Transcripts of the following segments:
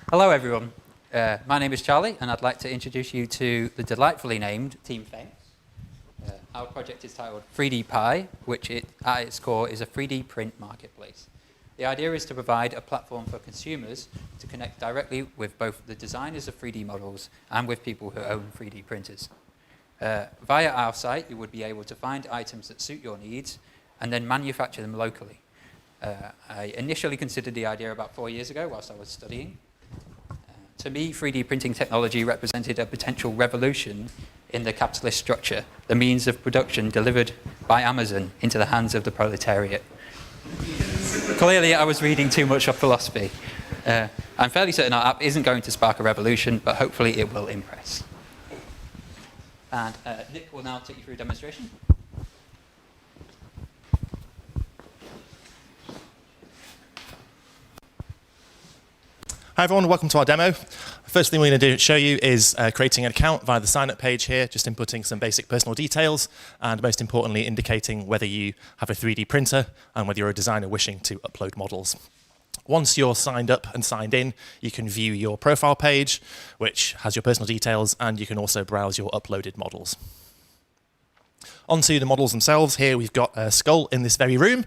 Hello, everyone. My name is Charlie, and I'd like to introduce you to the delightfully named Team Famous. Our project is titled 3D Pi, which at its core is a 3D print marketplace. The idea is to provide a platform for consumers to connect directly with both the designers of 3D models and with people who own 3D printers. Via our site, you would be able to find items that suit your needs and then manufacture them locally. I initially considered the idea about 4 years ago whilst I was studying. To me, 3D printing technology represented a potential revolution in the capitalist structure, the means of production delivered by Amazon into the hands of the proletariat. Clearly, I was reading too much of philosophy. I'm fairly certain our app isn't going to spark a revolution, but hopefully it will impress. And Nick will now take you through a demonstration. Hi everyone, welcome to our demo. First thing we're going to show you is creating an account via the sign up page here, just inputting some basic personal details, and most importantly indicating whether you have a 3D printer and whether you're a designer wishing to upload models. Once you're signed up and signed in, you can view your profile page, which has your personal details, and you can also browse your uploaded models. Onto the models themselves, here we've got a skull in this very room.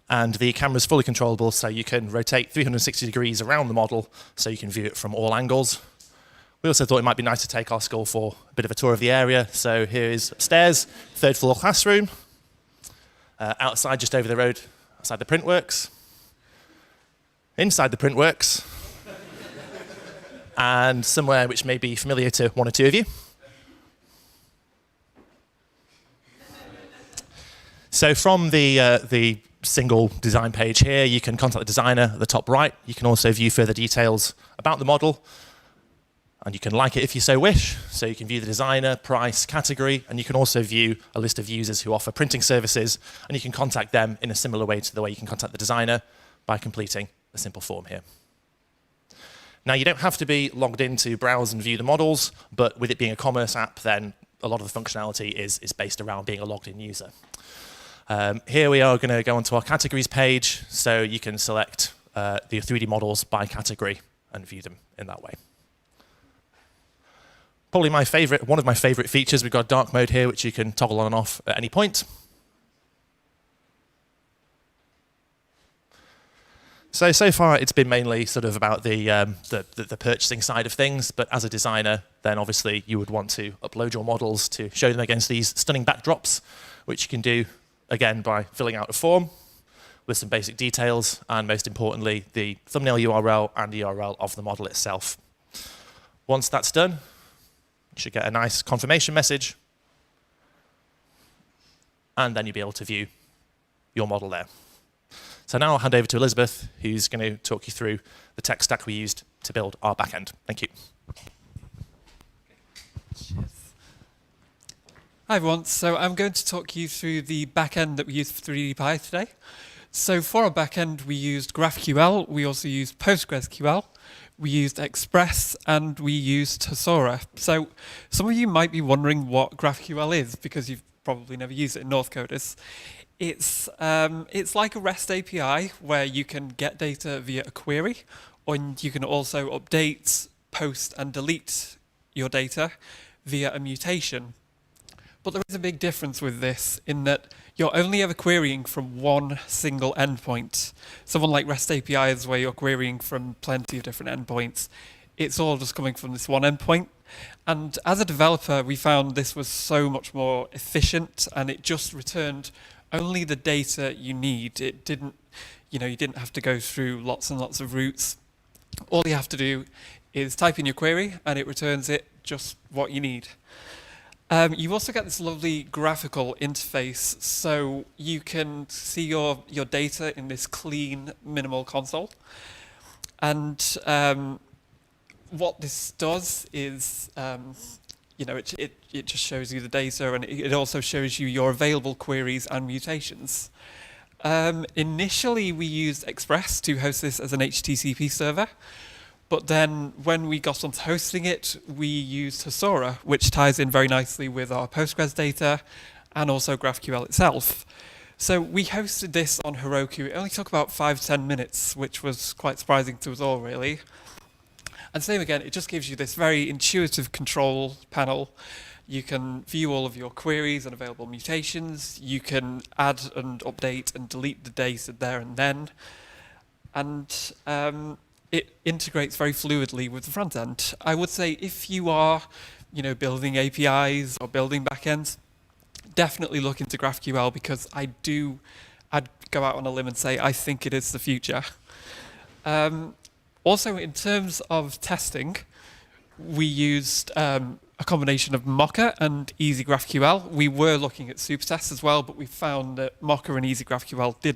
And the camera is fully controllable, so you can rotate 360 degrees around the model so you can view it from all angles. We also thought it might be nice to take our skull for a bit of a tour of the area. So here is upstairs, third floor classroom. Outside, just over the road, outside the printworks. Inside the printworks. And somewhere which may be familiar to one or two of you. So from the single design page here, you can contact the designer at the top right. You can also view further details about the model, and you can like it if you so wish. So you can view the designer, price, category, and you can also view a list of users who offer printing services, and you can contact them in a similar way to the way you can contact the designer by completing a simple form here. Now, you don't have to be logged in to browse and view the models, but with it being a commerce app, then a lot of the functionality is based around being a logged-in user. Here we are going to go onto our categories page, so you can select the 3D models by category and view them in that way. Probably one of my favorite features, we've got dark mode here, which you can toggle on and off at any point. So far it's been mainly sort of about the purchasing side of things, but as a designer, then obviously you would want to upload your models to show them against these stunning backdrops, which you can do again by filling out a form with some basic details, and most importantly, the thumbnail URL and the URL of the model itself. Once that's done, you should get a nice confirmation message, and then you'll be able to view your model there. So now I'll hand over to Elizabeth, who's going to talk you through the tech stack we used to build our backend. Thank you. Cheers. Hi everyone, so I'm going to talk you through the backend that we used for 3D Pi today. So for our backend, we used GraphQL, we also used PostgreSQL, we used Express, and we used Hasura. So some of you might be wondering what GraphQL is, because you've probably never used it in North Coders. It's like a REST API where you can get data via a query, and you can also update, post, and delete your data via a mutation. But there is a big difference with this in that you're only ever querying from one single endpoint. Someone like REST APIs where you're querying from plenty of different endpoints. It's all just coming from this one endpoint. And as a developer, we found this was so much more efficient, and it just returned only the data you need. It didn't, you didn't have to go through lots and lots of routes. All you have to do is type in your query, and it returns it just what you need. You also get this lovely graphical interface, so you can see your data in this clean, minimal console. And what this does is, it just shows you the data, and it also shows you your available queries and mutations. Initially, we used Express to host this as an HTTP server. But then when we got onto hosting it, we used Hasura, which ties in very nicely with our Postgres data and also GraphQL itself. So we hosted this on Heroku. It only took about 5 to 10 minutes, which was quite surprising to us all, really. And same again, it just gives you this very intuitive control panel. You can view all of your queries and available mutations. You can add and update and delete the data there and then. And it integrates very fluidly with the front end. I would say if you are, building APIs or building backends, definitely look into GraphQL, because I'd go out on a limb and say I think it is the future. Also, in terms of testing, we used a combination of Mocha and Easy GraphQL. We were looking at Supertest as well, but we found that Mocha and Easy GraphQL did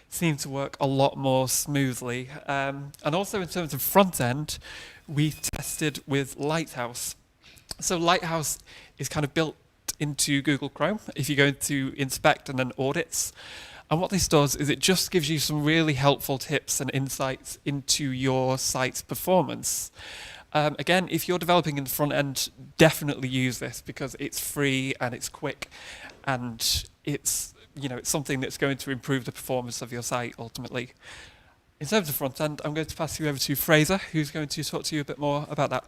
seem to work a lot more smoothly. And also in terms of front end, we tested with Lighthouse. So Lighthouse is kind of built into Google Chrome if you go into inspect and then audits. And what this does is it just gives you some really helpful tips and insights into your site's performance. Again, if you're developing in the front end, definitely use this, because it's free and it's quick, and it's something that's going to improve the performance of your site ultimately. In terms of front end, I'm going to pass you over to Fraser, who's going to talk to you a bit more about that.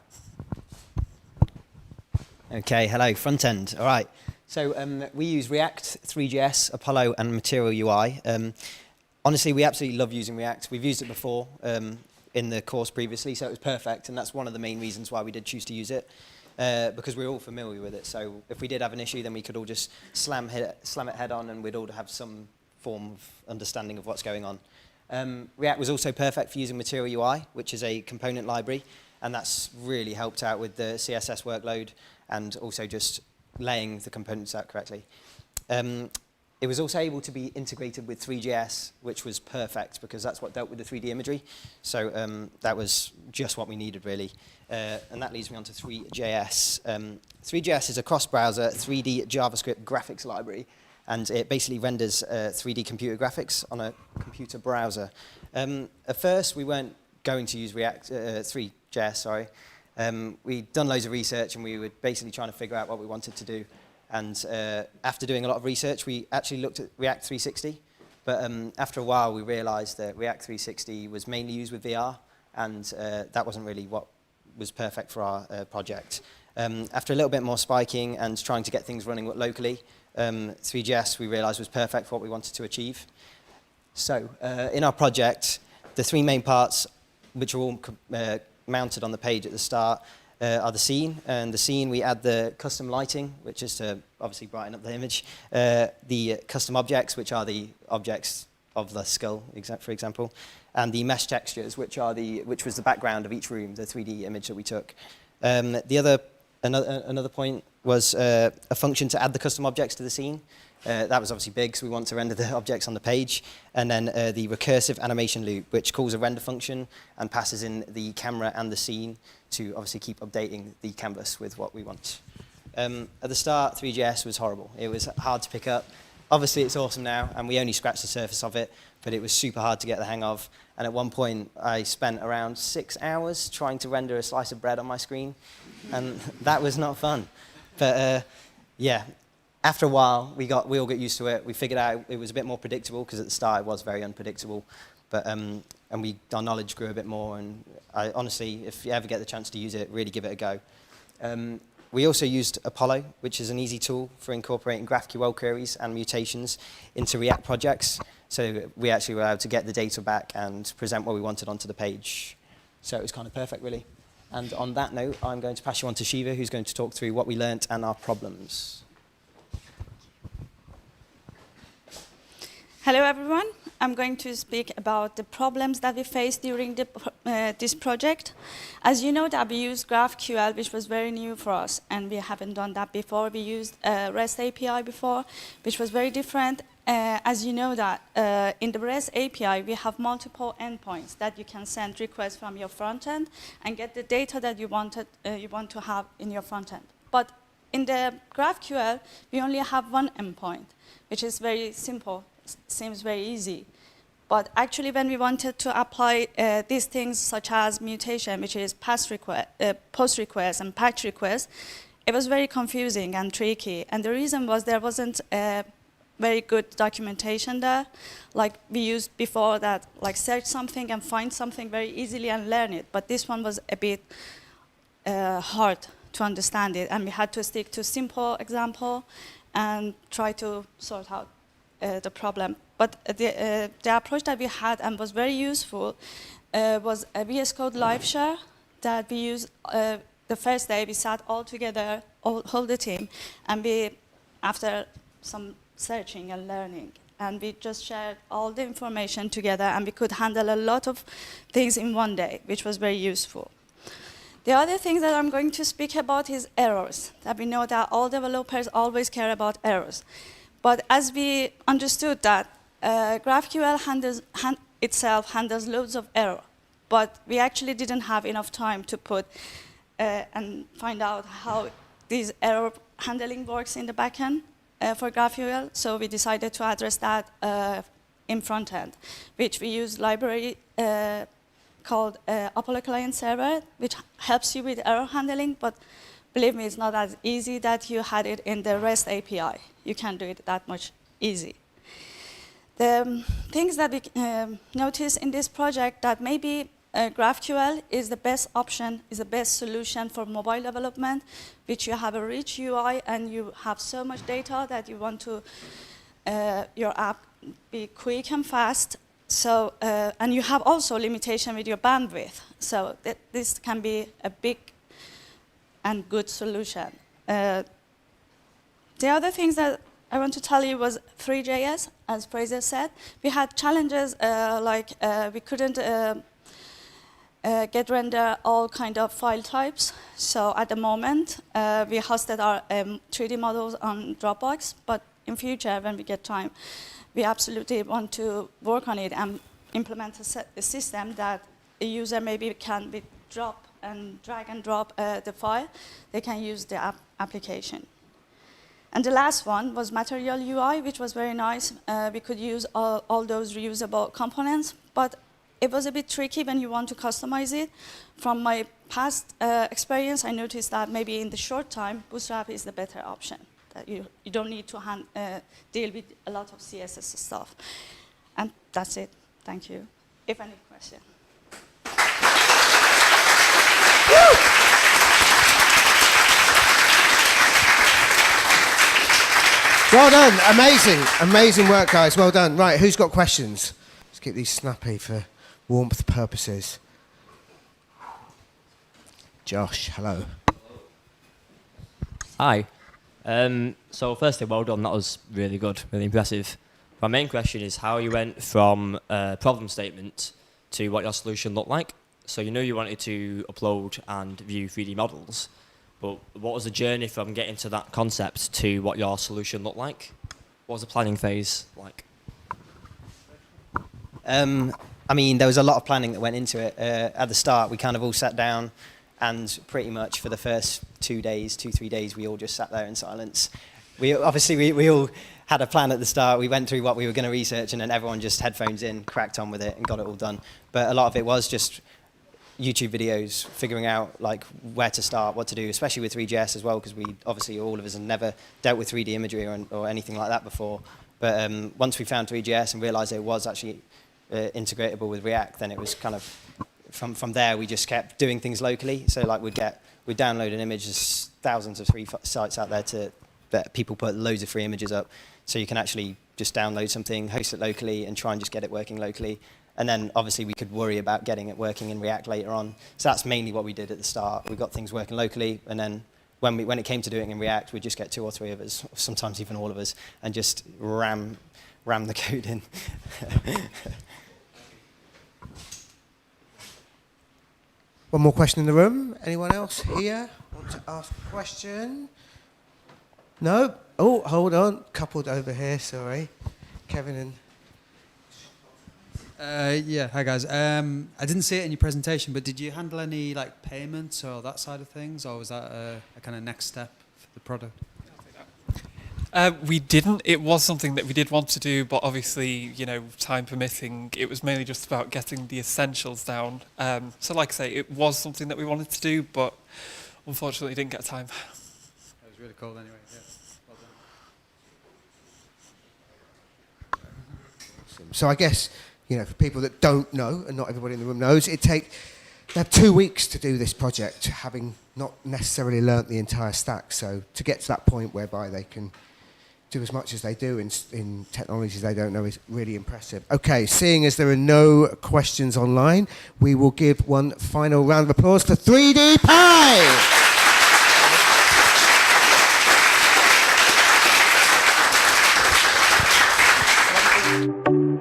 Okay, hello, front end. All right. So we use React, 3JS, Apollo, and Material UI. Honestly, we absolutely love using React. We've used it before in the course previously, so it was perfect, and that's one of the main reasons why we did choose to use it, because we're all familiar with it. So if we did have an issue, then we could all just slam it head on, and we'd all have some form of understanding of what's going on. React was also perfect for using Material UI, which is a component library, and that's really helped out with the CSS workload and also just laying the components out correctly. It was also able to be integrated with 3JS, which was perfect because that's what dealt with the 3D imagery. So that was just what we needed, really. And that leads me on to 3JS. 3JS is a cross-browser 3D JavaScript graphics library, and it basically renders 3D computer graphics on a computer browser. At first, we weren't going to use 3JS, sorry. We'd done loads of research, and we were basically trying to figure out what we wanted to do. And after doing a lot of research, we actually looked at React 360. But after a while, we realized that React 360 was mainly used with VR, and that wasn't really what was perfect for our project. After a little bit more spiking and trying to get things running locally, 3JS we realized was perfect for what we wanted to achieve. So in our project, the three main parts, which are all mounted on the page at the start, are the scene. And the scene, we add the custom lighting, which is to obviously brighten up the image. The custom objects, which are the objects of the skull, for example. And the mesh textures, which was the background of each room, the 3D image that we took. Another point was a function to add the custom objects to the scene. That was obviously big, so we want to render the objects on the page. And then the recursive animation loop, which calls a render function and passes in the camera and the scene to obviously keep updating the canvas with what we want. At the start, 3JS was horrible. It was hard to pick up. Obviously, it's awesome now, and we only scratched the surface of it, but it was super hard to get the hang of. And at one point, I spent around 6 hours trying to render a slice of bread on my screen, and that was not fun. But yeah. After a while, we all got used to it. We figured out it was a bit more predictable, because at the start it was very unpredictable. But our knowledge grew a bit more. And honestly, if you ever get the chance to use it, really give it a go. We also used Apollo, which is an easy tool for incorporating GraphQL queries and mutations into React projects. So we actually were able to get the data back and present what we wanted onto the page. So it was kind of perfect, really. And on that note, I'm going to pass you on to Shiva, who's going to talk through what we learnt and our problems. Hello, everyone. I'm going to speak about the problems that we faced during this project. As you know, that we used GraphQL, which was very new for us, and we haven't done that before. We used REST API before, which was very different. As you know that in the REST API, we have multiple endpoints that you can send requests from your front end and get the data that you want to have in your front end. But in the GraphQL, we only have one endpoint, which is very simple. Seems very easy. But actually, when we wanted to apply these things such as mutation, which is post request and patch request, it was very confusing and tricky. And the reason was there wasn't very good documentation there. Like we used before that, like search something and find something very easily and learn it. But this one was a bit hard to understand it, and we had to stick to simple example and try to sort out the problem. But the approach that we had and was very useful was a VS Code live share that we used. The first day we sat all together, all the team, and we, after some searching and learning, and we just shared all the information together, and we could handle a lot of things in one day, which was very useful. The other thing that I'm going to speak about is errors. That we know that all developers always care about errors. But as we understood that GraphQL itself handles loads of error, but we actually didn't have enough time to put and find out how this error handling works in the backend for GraphQL. So we decided to address that in front end, which we use library called Apollo Client Server, which helps you with error handling. But believe me, it's not as easy that you had it in the REST API. You can't do it that much easy. The things that we noticed in this project that maybe GraphQL is the best option, is the best solution for mobile development, which you have a rich UI and you have so much data that you want to your app be quick and fast. So and you have also limitation with your bandwidth. So this can be a big and good solution. The other things that I want to tell you was Three.js, as Fraser said. We had challenges like we couldn't get render all kind of file types. So at the moment, we hosted our 3D models on Dropbox, but in future, when we get time, we absolutely want to work on it and implement a system that a user maybe can drag and drop the file. They can use the application. And the last one was Material UI, which was very nice. We could use all those reusable components, but it was a bit tricky when you want to customize it. From my past experience, I noticed that maybe in the short time, Bootstrap is the better option. That you don't need to deal with a lot of CSS stuff. And that's it. Thank you. If any question. Well done. Amazing. Amazing work, guys. Well done. Right, who's got questions? Let's keep these snappy for warmth purposes. Josh, hello. Hi. So firstly, well done. That was really good, really impressive. My main question is how you went from a problem statement to what your solution looked like. So you knew you wanted to upload and view 3D models, but what was the journey from getting to that concept to what your solution looked like? What was the planning phase like? I mean, there was a lot of planning that went into it. At the start, we kind of all sat down, and pretty much for the first 3 days, we all just sat there in silence. We all had a plan at the start. We went through what we were going to research, and then everyone just headphones in, cracked on with it, and got it all done. But a lot of it was just YouTube videos, figuring out like where to start, what to do, especially with 3GS as well, because we obviously all of us have never dealt with 3D imagery or anything like that before. But once we found 3GS and realized it was actually integratable with React, then it was kind of from there we just kept doing things locally. So like we'd download an image. There's thousands of free sites out there that people put loads of free images up, so you can actually just download something, host it locally, and try and just get it working locally. And then obviously we could worry about getting it working in React later on. So that's mainly what we did at the start. We got things working locally, and then when it came to doing it in React, we'd just get 2 or 3 of us, or sometimes even all of us, and just ram the code in. One more question in the room. Anyone else here want to ask a question? No? Oh, hold on. Coupled over here, sorry. Kevin and... Yeah, hi guys. I didn't see it in your presentation, but did you handle any like payments or that side of things, or was that a kind of next step for the product? We didn't. It was something that we did want to do, but obviously, time permitting, it was mainly just about getting the essentials down. So like I say, it was something that we wanted to do, but unfortunately didn't get time. That was really cool anyway, yeah. Well Awesome. So I guess, for people that don't know, and not everybody in the room knows, they have 2 weeks to do this project, having not necessarily learnt the entire stack. So to get to that point whereby they can do as much as they do in technologies they don't know is really impressive. Okay, seeing as there are no questions online, we will give one final round of applause to 3D Pi!